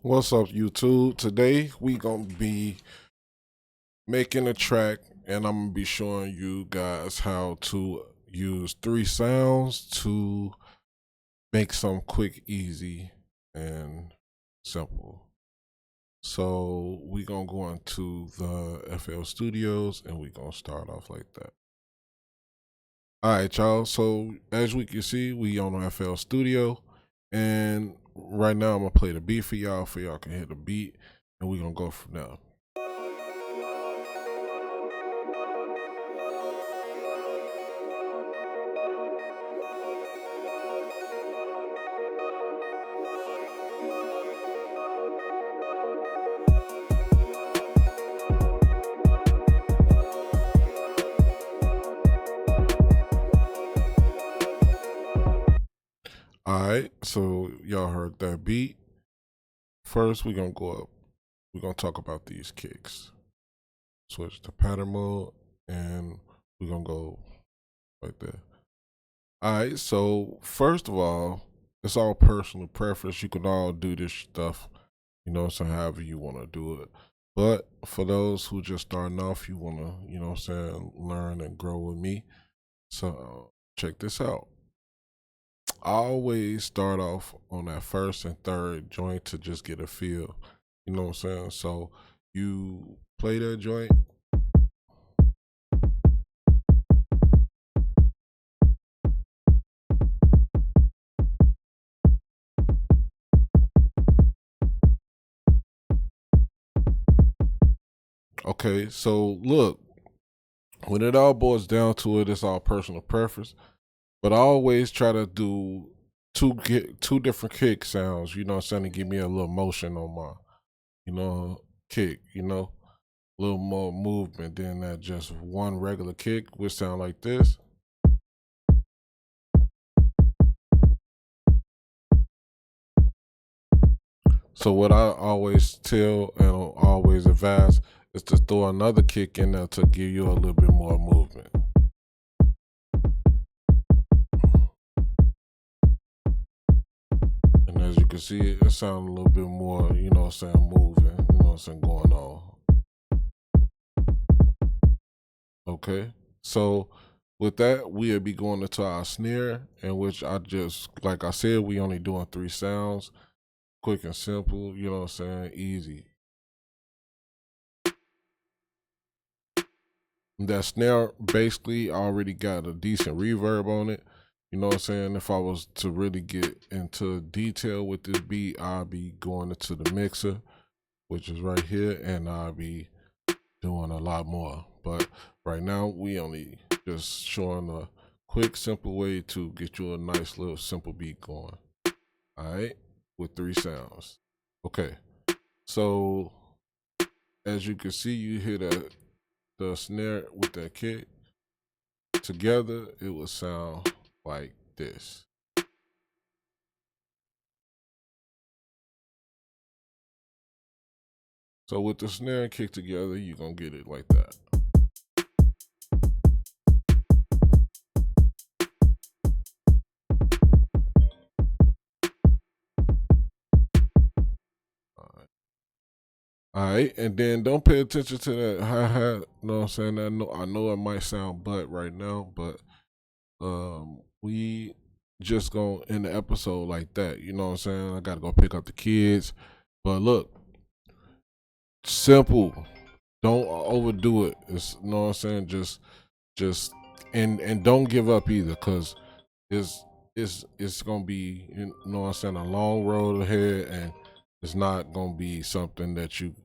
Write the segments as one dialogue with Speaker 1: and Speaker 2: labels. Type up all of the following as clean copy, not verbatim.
Speaker 1: What's up, YouTube? Today we gonna be making a track, and I'm gonna be showing you guys how to use three sounds to make some quick, easy, and simple. So we gonna go into the FL Studios, and we gonna start off like that. All right, y'all. So as we can see, we on the FL Studio, and right now I'm gonna play the beat for y'all, can hear the beat, and we gonna go from there. All right, so y'all heard that beat. First, we're gonna go up. We're gonna talk about these kicks. Switch to pattern mode, and we're gonna go right there. All right, so first of all, it's all personal preference. You can all do this stuff, so however you want to do it. But for those who just starting off, you want to, learn and grow with me. So check this out. I always start off on that first and third joint to just get a feel. You know what I'm saying? So you play that joint. Okay, so look, when it all boils down to it, it's all personal preference. But I always try to do two different kick sounds, you know what I'm saying, to give me a little motion on my, kick, a little more movement than that just one regular kick, which sound like this. So what I always tell and always advise is to throw another kick in there to give you a little bit more movement. And as you can see, it sounds a little bit more, moving, going on. Okay. So with that, we'll be going into our snare, in which like I said, we only doing three sounds, quick and simple, easy. That snare basically already got a decent reverb on it. You know what I'm saying? If I was to really get into detail with this beat, I'll be going into the mixer, which is right here, and I'll be doing a lot more. But right now, we only just showing a quick, simple way to get you a nice little simple beat going. All right, with three sounds. Okay, so as you can see, you hear the snare with that kick together. It will sound like this. So with the snare and kick together, you're gonna get it like that. All right, and then don't pay attention to that hi hat. You know what I'm saying? I know it might sound butt right now, but we just gonna end the episode like that. You know what I'm saying? I gotta go pick up the kids, but look, simple. Don't overdo it. You know what I'm saying? Just and don't give up either, cause it's it's gonna be, what I'm saying, a long road ahead, and it's not gonna be something that you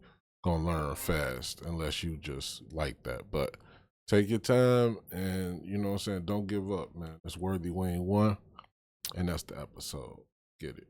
Speaker 1: gonna learn fast unless you just like that. But take your time, and you know what I'm saying, don't give up, man. It's worthy Wayne 1, and that's the episode. Get it.